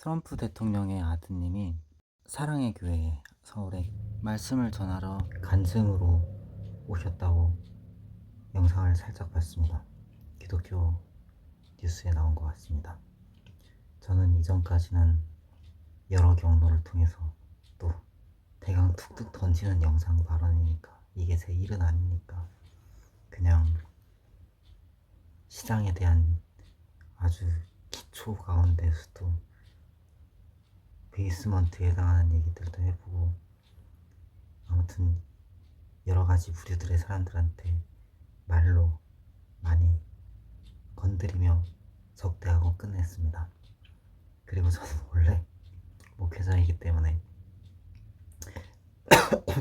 트럼프 대통령의 아드님이 사랑의 교회 서울에 말씀을 전하러 간증으로 오셨다고 영상을 살짝 봤습니다. 기독교 뉴스에 나온 것 같습니다. 저는 이전까지는 여러 경로를 통해서 또 대강 툭툭 던지는 영상 발언이니까 이게 제 일은 아니니까 그냥 시장에 대한 아주 기초 가운데서도 베이스먼트에 해당하는 얘기들도 해보고, 아무튼 여러 가지 부류들의 사람들한테 말로 많이 건드리며 적대하고 끝냈습니다. 그리고 저는 원래 목회자이기 때문에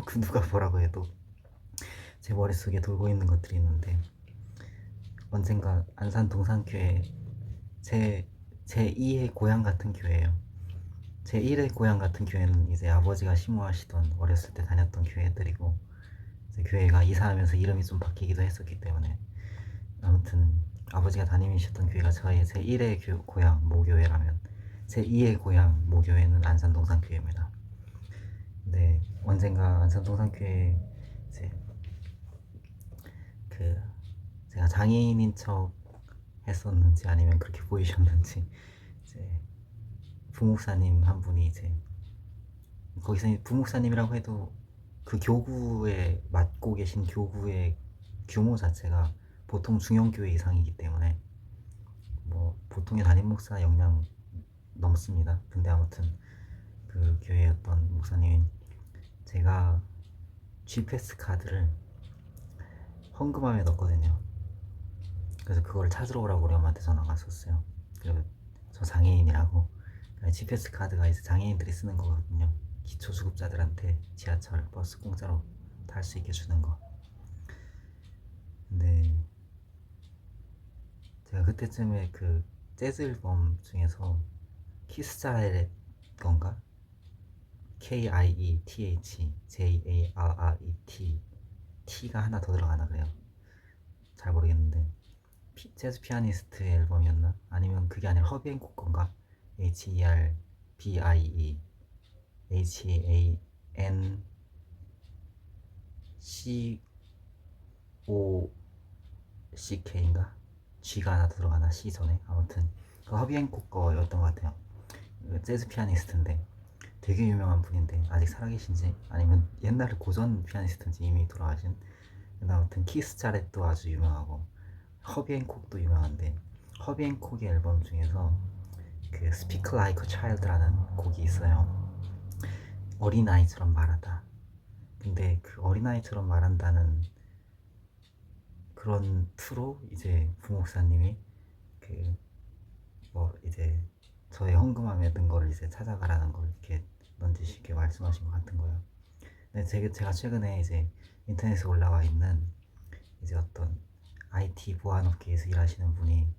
그 누가 뭐라고 해도 제 머릿속에 돌고 있는 것들이 있는데, 언젠가 안산 동산교회 제2의 고향 같은 교회예요. 제1의 고향 같은 교회는 이제 아버지가 심호하시던 어렸을 때 다녔던 교회들이고, 이제 교회가 이사하면서 이름이 좀 바뀌기도 했었기 때문에, 아무튼 아버지가 다니셨던 교회가 저의 제1의 고향 모교회라면 제2의 고향 모교회는 안산 동산교회입니다. 근데 언젠가 안산 동산교회 이제 그 제가 장애인인 척 했었는지 아니면 그렇게 보이셨는지, 이제 부목사님 한 분이 이제 거기서 부목사님이라고 해도 그 교구에 맡고 계신 교구의 규모 자체가 보통 중형교회 이상이기 때문에 뭐 보통의 담임 목사 역량 넘습니다. 근데 아무튼 그 교회의 어떤 목사님이 제가 G패스 카드를 헌금함에 넣었거든요. 그래서 그걸 찾으러 오라고 우리 엄마한테 전화가 왔었어요. 그리고 저 장애인이라고, G패스 카드가 이제 장애인들이 쓰는 거거든요. 기초수급자들한테 지하철, 버스 공짜로 탈 수 있게 주는 거. 근데 제가 그때쯤에 그 재즈 앨범 중에서 키스자의 건가? KIETH JARRET T가 하나 더 들어가나 그래요. 잘 모르겠는데 재즈 피아니스트 앨범이었나? 아니면 그게 아니라 허비앤콕 건가? HERBIE HANCOCK인가? G가 하나 더 들어가나? C 전에? 아무튼 그 허비앤콕 거였던 것 같아요. 재즈 피아니스트인데 되게 유명한 분인데, 아직 살아계신지 아니면 옛날에 고전 피아니스트인지 이미 돌아가신. 아무튼 키스 자렛도 아주 유명하고 허비앤콕도 유명한데, 허비앤콕의 앨범 중에서 그 Speak Like a Child라는 곡이 있어요. 어린아이처럼 말하다. 근데 그 어린아이처럼 말한다는 그런 투로 이제 부목사님이 그 뭐 이제 저의 헌금함에 든 거를 이제 찾아가라는 걸 이렇게 넌지시게 말씀하신 것 같은 거예요. 근데 제가 최근에 이제 인터넷에 올라와 있는 이제 어떤 IT 보안업계에서 일하시는 분이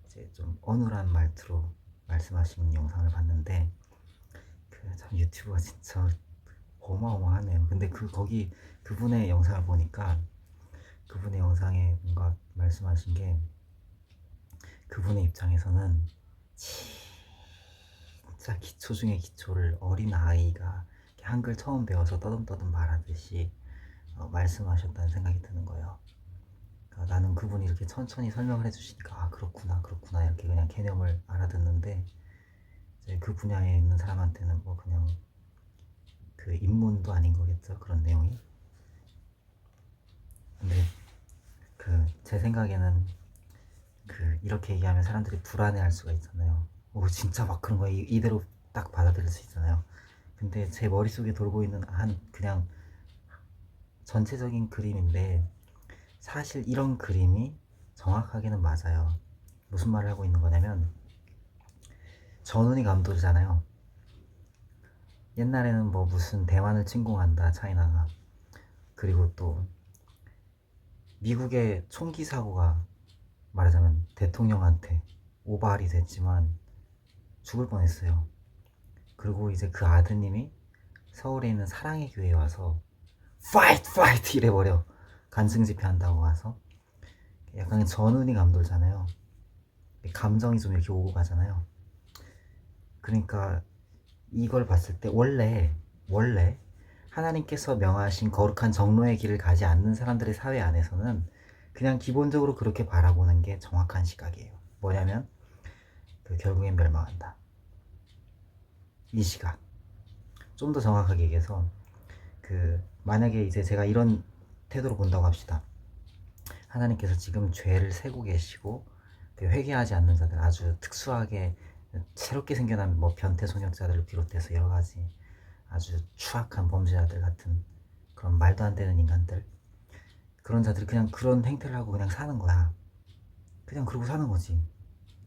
이제 좀 어눌한 말투로 말씀하신 영상을 봤는데, 그 참 유튜브가 진짜 어마어마하네요. 근데 거기 그분의 영상을 보니까, 그분의 영상에 뭔가 말씀하신 게, 그분의 입장에서는 진짜 기초 중에 기초를 어린 아이가 한글 처음 배워서 떠듬떠듬 말하듯이 말씀하셨다는 생각이 드는 거예요. 그러니까 나는 그분이 이렇게 천천히 설명을 해주시니까 아 그렇구나 그렇구나 이렇게 그냥 개념을 알아듣는데, 이제 그 분야에 있는 사람한테는 뭐 그냥 그 입문도 아닌 거겠죠, 그런 내용이. 근데 그 제 생각에는 그 이렇게 얘기하면 사람들이 불안해할 수가 있잖아요. 오 진짜 막 그런 거 이대로 딱 받아들일 수 있잖아요. 근데 제 머릿속에 돌고 있는 한 그냥 전체적인 그림인데, 사실 이런 그림이 정확하게는 맞아요. 무슨 말을 하고 있는 거냐면, 전운이 감독이잖아요. 옛날에는 뭐 무슨 대만을 침공한다 차이나가, 그리고 또 미국의 총기 사고가 말하자면 대통령한테 오발이 됐지만 죽을 뻔했어요. 그리고 이제 그 아드님이 서울에 있는 사랑의 교회에 와서 파이트 파이트 이래버려. 간증 집회한다고 와서 약간 전운이 감돌잖아요. 감정이 좀 이렇게 오고 가잖아요. 그러니까 이걸 봤을 때 원래 하나님께서 명하신 거룩한 정로의 길을 가지 않는 사람들의 사회 안에서는 그냥 기본적으로 그렇게 바라보는 게 정확한 시각이에요. 뭐냐면 결국엔 멸망한다. 이 시각. 좀 더 정확하게 얘기해서 만약에 이제 제가 이런 태도로 본다고 합시다. 하나님께서 지금 죄를 세고 계시고 회개하지 않는 자들, 아주 특수하게 새롭게 생겨난 변태 소년자들을 비롯해서 여러 가지 아주 추악한 범죄자들 같은 그런 말도 안 되는 인간들, 그런 자들이 그냥 그런 행태를 하고 그냥 사는 거야. 그냥 그러고 사는 거지.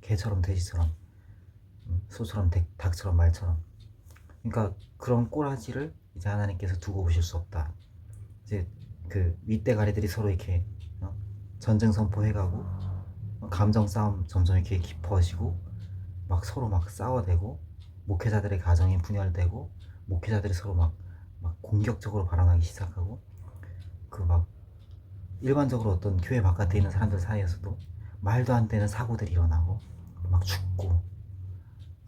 개처럼 돼지처럼, 소처럼 닭처럼 말처럼. 그러니까 그런 꼬라지를 이제 하나님께서 두고 보실 수 없다. 이제 윗대가리들이 서로 이렇게 전쟁 선포해가고 감정 싸움 점점 이렇게 깊어지고 막 서로 막 싸워대고 목회자들의 가정이 분열되고 목회자들이 서로 막 공격적으로 발언하기 시작하고 막 일반적으로 어떤 교회 바깥에 있는 사람들 사이에서도 말도 안 되는 사고들이 일어나고 막 죽고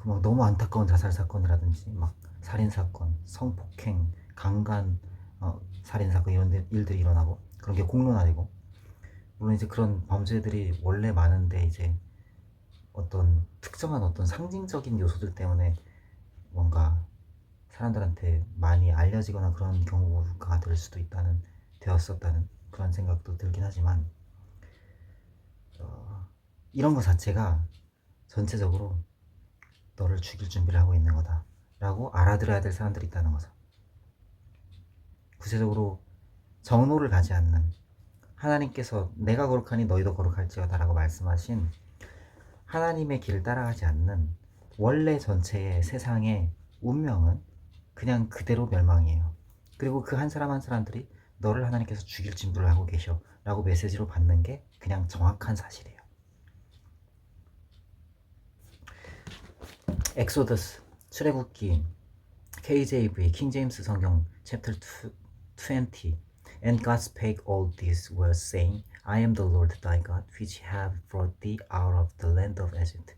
막 너무 안타까운 자살 사건이라든지 막 살인 사건, 성폭행, 강간 살인 사건 이런 일들이 일어나고 그런 게 공론화되고 물론 이제 그런 범죄들이 원래 많은데 이제 어떤 특정한 어떤 상징적인 요소들 때문에 뭔가 사람들한테 많이 알려지거나 그런 경우가 될 수도 되었었다는 그런 생각도 들긴 하지만 이런 거 자체가 전체적으로 너를 죽일 준비를 하고 있는 거다 라고 알아들어야 될 사람들이 있다는 거죠. 구체적으로 정로를 가지 않는, 하나님께서 내가 거룩하니 너희도 거룩할지어다 라고 말씀하신 하나님의 길을 따라가지 않는 원래 전체의 세상의 운명은 그냥 그대로 멸망이에요. 그리고 그 한 사람 한 사람들이 너를 하나님께서 죽일 준비를 하고 계셔 라고 메시지로 받는 게 그냥 정확한 사실이에요. 엑소더스, 출애굽기, KJV, 킹제임스 성경 챕터 20. And God spake all these words, saying, I am the Lord thy God, which have brought thee out of the land of Egypt,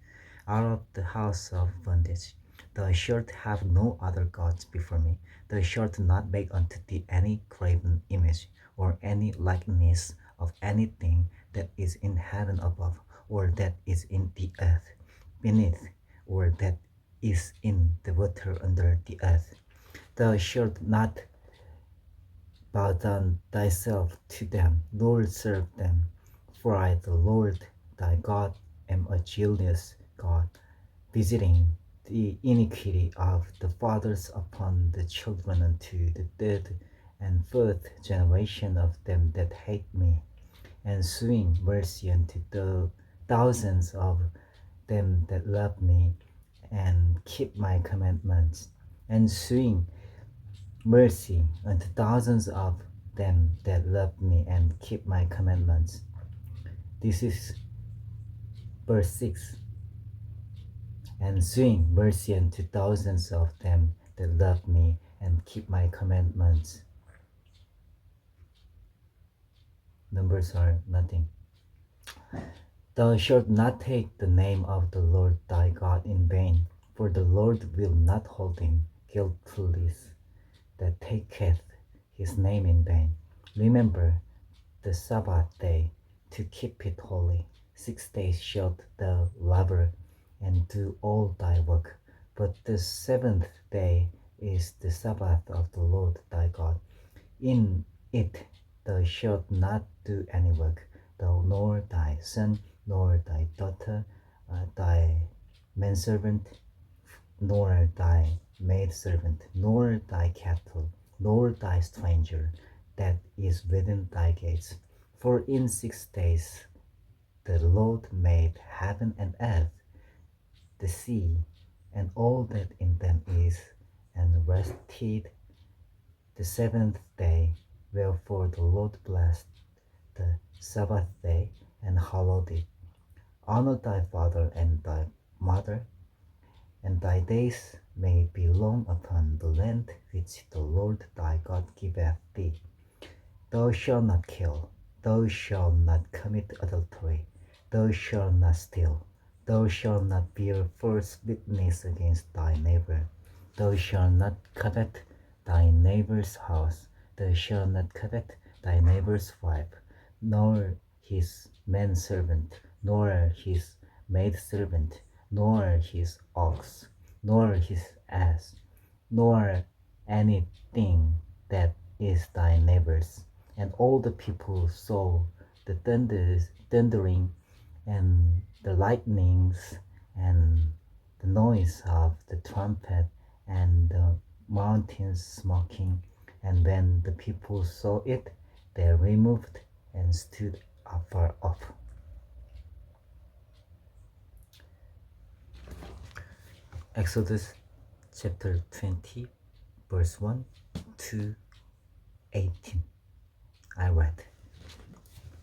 out of the house of bondage. Thou shalt have no other gods before me. Thou shalt not make unto thee any graven image, or any likeness of anything that is in heaven above, or that is in the earth beneath, or that is in the water under the earth. Thou shalt not bow down thyself to them, nor serve them. For I, the Lord thy God, am a jealous God, visiting the iniquity of the fathers upon the children unto the third and fourth generation of them that hate me, and shewing mercy unto the thousands of them that love me and keep my commandments, and shewing mercy unto thousands of them that love me and keep my commandments. This is verse 6. And shewing mercy unto thousands of them that love me and keep my commandments. Numbers are nothing. Thou shalt not take the name of the Lord thy God in vain, for the Lord will not hold him guiltless that taketh his name in vain. Remember the Sabbath day to keep it holy. 6 days shalt thou labor and do all thy work, but the seventh day is the Sabbath of the Lord thy God. In it thou shalt not do any work, thou nor thy son, nor thy daughter, thy manservant, nor thy maidservant, nor thy cattle, nor thy stranger that is within thy gates. For in 6 days the Lord made heaven and earth, the sea, and all that in them is, and rested the seventh day. Wherefore the Lord blessed the Sabbath day and hallowed it. Honor thy father and thy mother, and thy days may be long upon the land which the Lord thy God giveth thee. Thou shalt not kill, thou shalt not commit adultery, thou shalt not steal, Thou shalt not bear false witness against thy neighbor. Thou shalt not covet thy neighbor's house. Thou shalt not covet thy neighbor's wife, nor his manservant, nor his maidservant, nor his ox, nor his ass, nor anything that is thy neighbor's. And all the people saw the thundering and the lightnings and the noise of the trumpet and the mountains smoking. And when the people saw it, they removed and stood afar off. Exodus chapter 20, verse 1 to 18. I read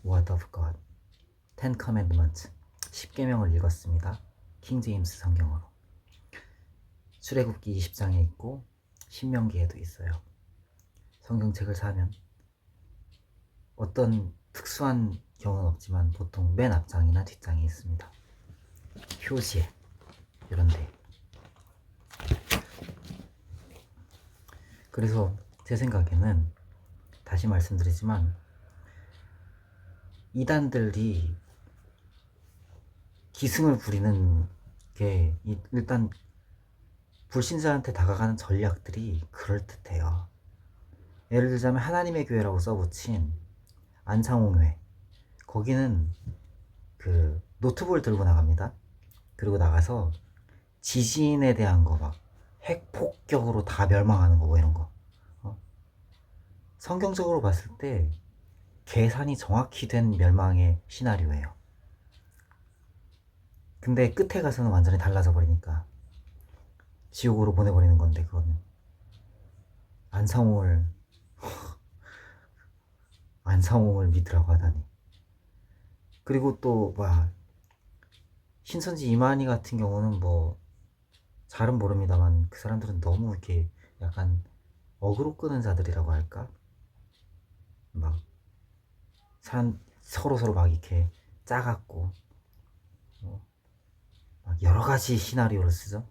Word of God. Ten Commandments. 10계명을 읽었습니다. 킹제임스 성경으로. 출애굽기 20장에 있고 신명기에도 있어요. 성경책을 사면 어떤 특수한 경우는 없지만 보통 맨 앞장이나 뒷장에 있습니다. 표지에 이런 데. 그래서 제 생각에는 다시 말씀드리지만 이단들이 기승을 부리는 게 일단 불신자한테 다가가는 전략들이 그럴듯해요. 예를 들자면 하나님의 교회라고 써붙인 안상홍회, 거기는 그 노트북을 들고 나갑니다. 그리고 나가서 지진에 대한 거 막 핵폭격으로 다 멸망하는 거 뭐 이런 거. 성경적으로 봤을 때 계산이 정확히 된 멸망의 시나리오예요. 근데 끝에 가서는 완전히 달라져 버리니까 지옥으로 보내버리는 건데, 그거는 안상홍을 믿으라고 하다니. 그리고 또 신선지 이만희 같은 경우는 뭐 잘은 모릅니다만 그 사람들은 너무 이렇게 약간 어그로 끄는 자들이라고 할까? 막 서로 막 이렇게 짜갖고 막 여러 가지 시나리오를 쓰죠.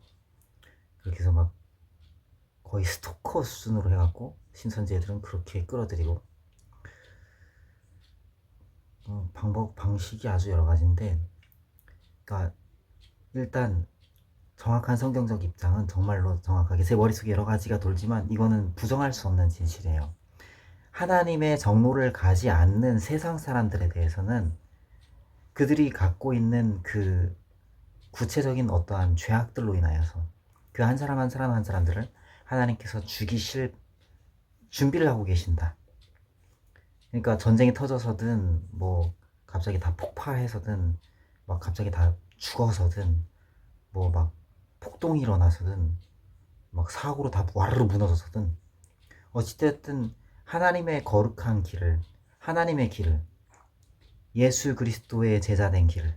그렇게 해서 막 거의 스토커 수준으로 해갖고 신선지 애들은 그렇게 끌어들이고, 방식이 아주 여러 가지인데, 그러니까 일단 정확한 성경적 입장은 정말로 정확하게 제 머릿속에 여러 가지가 돌지만 이거는 부정할 수 없는 진실이에요. 하나님의 정로를 가지 않는 세상 사람들에 대해서는 그들이 갖고 있는 그 구체적인 어떠한 죄악들로 인하여서 그 한 사람 한 사람들을 하나님께서 죽이실 준비를 하고 계신다. 그러니까 전쟁이 터져서든 뭐 갑자기 다 폭파해서든 막 갑자기 다 죽어서든 뭐 막 폭동이 일어나서든 막 사고로 다 와르르 무너져서든 어찌됐든 하나님의 거룩한 길을, 하나님의 길을, 예수 그리스도의 제자된 길을,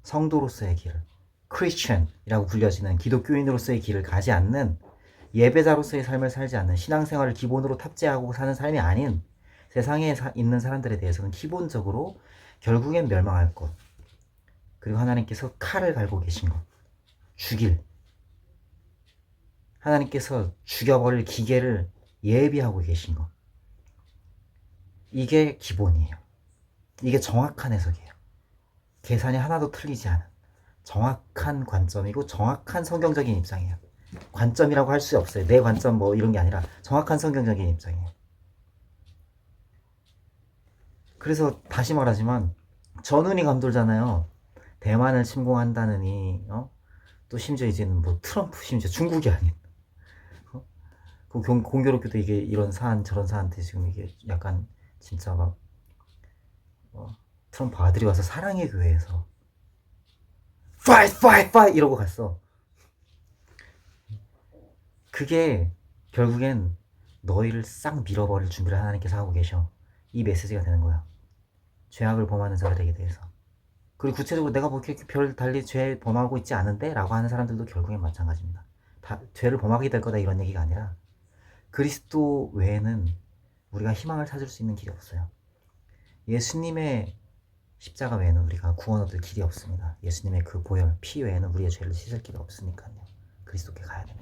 성도로서의 길을, 크리스천이라고 불려지는 기독교인으로서의 길을 가지 않는, 예배자로서의 삶을 살지 않는, 신앙생활을 기본으로 탑재하고 사는 삶이 아닌 세상에 있는 사람들에 대해서는 기본적으로 결국엔 멸망할 것, 그리고 하나님께서 칼을 갈고 계신 것, 죽일, 하나님께서 죽여버릴 기계를 예비하고 계신 것, 이게 기본이에요. 이게 정확한 해석이에요. 계산이 하나도 틀리지 않은 정확한 관점이고 정확한 성경적인 입장이에요. 관점이라고 할 수 없어요. 내 관점 뭐 이런 게 아니라 정확한 성경적인 입장이에요. 그래서 다시 말하지만 전운이 감돌잖아요. 대만을 침공한다느니, 또 심지어 이제는 뭐 트럼프, 심지어 중국이 아닌, 그 공교롭게도 이게 이런 사안 저런 사안한테 지금 이게 약간 진짜 막 트럼프 아들이 와서 사랑의 교회에서 fight fight fight 이러고 갔어. 그게 결국엔 너희를 싹 밀어버릴 준비를 하나님께서 하고 계셔. 이 메시지가 되는 거야. 죄악을 범하는 자들에게 대해서. 그리고 구체적으로 내가 뭐 이렇게 별 달리 죄 범하고 있지 않은데? 라고 하는 사람들도 결국엔 마찬가지입니다. 다 죄를 범하게 될 거다 이런 얘기가 아니라 그리스도 외에는 우리가 희망을 찾을 수 있는 길이 없어요. 예수님의 십자가 외에는 우리가 구원 얻을 길이 없습니다. 예수님의 그 보혈, 피 외에는 우리의 죄를 씻을 길이 없으니까요. 그리스도께 가야 됩니다.